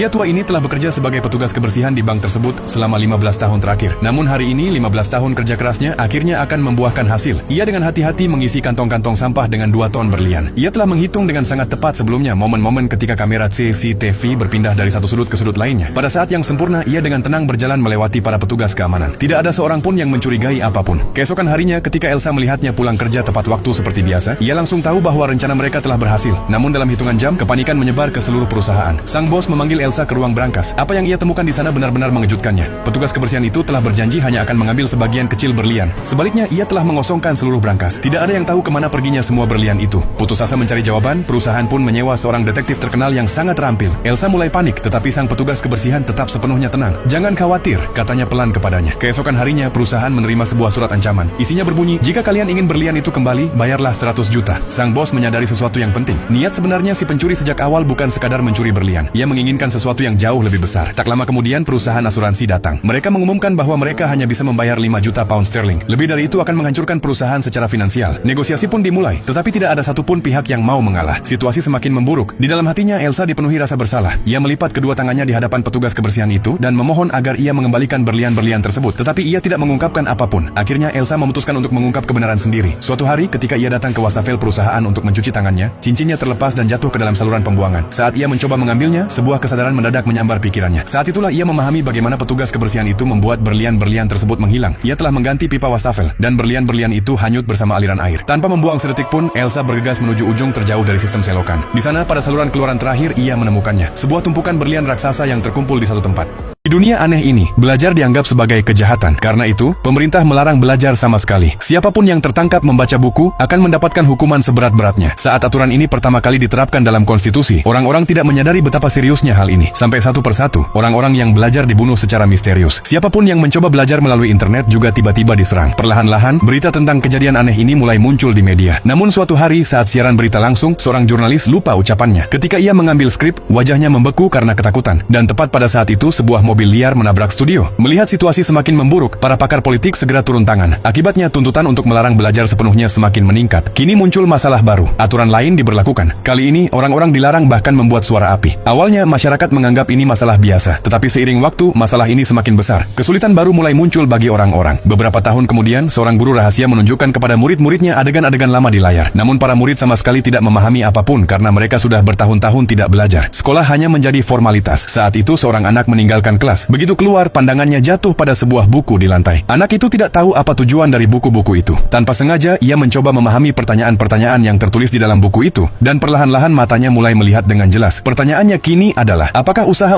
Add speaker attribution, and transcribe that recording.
Speaker 1: Pria tua ini telah bekerja sebagai petugas kebersihan di bank tersebut selama 15 tahun terakhir. Namun hari ini 15 tahun kerja kerasnya akhirnya akan membuahkan hasil. Ia dengan hati-hati mengisi kantong-kantong sampah dengan 2 ton berlian. Ia telah menghitung dengan sangat tepat sebelumnya momen-momen ketika kamera CCTV berpindah dari satu sudut ke sudut lainnya. Pada saat yang sempurna, ia dengan tenang berjalan melewati para petugas keamanan. Tidak ada seorang pun yang mencurigai apapun. Keesokan harinya ketika Elsa melihatnya pulang kerja tepat waktu seperti biasa, ia langsung tahu bahwa rencana mereka telah berhasil. Namun dalam hitungan jam, kepanikan menyebar ke seluruh perusahaan. Sang bos memanggil Elsa ke ruang brankas. Apa yang ia temukan di sana benar-benar mengejutkannya. Petugas kebersihan itu telah berjanji hanya akan mengambil sebagian kecil berlian. Sebaliknya, ia telah mengosongkan seluruh brankas. Tidak ada yang tahu kemana perginya semua berlian itu. Putus asa mencari jawaban, perusahaan pun menyewa seorang detektif terkenal yang sangat terampil. Elsa mulai panik, tetapi sang petugas kebersihan tetap sepenuhnya tenang. "Jangan khawatir," katanya pelan kepadanya. Keesokan harinya, perusahaan menerima sebuah surat ancaman. Isinya berbunyi, "Jika kalian ingin berlian itu kembali, bayarlah 100 juta." Sang bos menyadari sesuatu yang penting. Niat sebenarnya si pencuri sejak awal bukan sekadar mencuri berlian. Ia menginginkan sesuatu yang jauh lebih besar. Tak lama kemudian perusahaan asuransi datang. Mereka mengumumkan bahwa mereka hanya bisa membayar 5 juta pound sterling. Lebih dari itu akan menghancurkan perusahaan secara finansial. Negosiasi pun dimulai, tetapi tidak ada satupun pihak yang mau mengalah. Situasi semakin memburuk. Di dalam hatinya Elsa dipenuhi rasa bersalah. Ia melipat kedua tangannya di hadapan petugas kebersihan itu dan memohon agar ia mengembalikan berlian-berlian tersebut. Tetapi ia tidak mengungkapkan apapun. Akhirnya Elsa memutuskan untuk mengungkap kebenaran sendiri. Suatu hari ketika ia datang ke wastafel perusahaan untuk mencuci tangannya, cincinnya terlepas dan jatuh ke dalam saluran pembuangan. Saat ia mencoba mengambilnya, sebuah kesadaran mendadak menyambar pikirannya. Saat itulah ia memahami bagaimana petugas kebersihan itu membuat berlian-berlian tersebut menghilang. Ia telah mengganti pipa wastafel, dan berlian-berlian itu hanyut bersama aliran air. Tanpa membuang sedetik pun, Elsa bergegas menuju ujung terjauh dari sistem selokan. Di sana, pada saluran keluaran terakhir, ia menemukannya. Sebuah tumpukan berlian raksasa yang terkumpul di satu tempat. Di dunia aneh ini, belajar dianggap sebagai kejahatan. Karena itu, pemerintah melarang belajar sama sekali. Siapapun yang tertangkap membaca buku akan mendapatkan hukuman seberat-beratnya. Saat aturan ini pertama kali diterapkan dalam konstitusi, orang-orang tidak menyadari betapa seriusnya hal ini. Sampai satu persatu, orang-orang yang belajar dibunuh secara misterius. Siapapun yang mencoba belajar melalui internet juga tiba-tiba diserang. Perlahan-lahan, berita tentang kejadian aneh ini mulai muncul di media. Namun suatu hari, saat siaran berita langsung, seorang jurnalis lupa ucapannya. Ketika ia mengambil skrip, wajahnya membeku karena ketakutan. Dan tepat pada saat itu, sebuah mobil liar menabrak studio. Melihat situasi semakin memburuk, para pakar politik segera turun tangan. Akibatnya, tuntutan untuk melarang belajar sepenuhnya semakin meningkat. Kini muncul masalah baru. Aturan lain diberlakukan. Kali ini, orang-orang dilarang bahkan membuat suara api. Awalnya, masyarakat menganggap ini masalah biasa. Tetapi seiring waktu, masalah ini semakin besar. Kesulitan baru mulai muncul bagi orang-orang. Beberapa tahun kemudian, seorang guru rahasia menunjukkan kepada murid-muridnya adegan-adegan lama di layar. Namun para murid sama sekali tidak memahami apapun karena mereka sudah bertahun-tahun tidak belajar. Sekolah hanya menjadi formalitas. Saat itu, seorang anak meninggalkan kelas. Begitu keluar, pandangannya jatuh pada sebuah buku di lantai. Anak itu tidak tahu apa tujuan dari buku-buku itu. Tanpa sengaja, ia mencoba memahami pertanyaan-pertanyaan yang tertulis di dalam buku itu, dan perlahan-lahan matanya mulai melihat dengan jelas. Pertanyaannya kini adalah, apakah usaha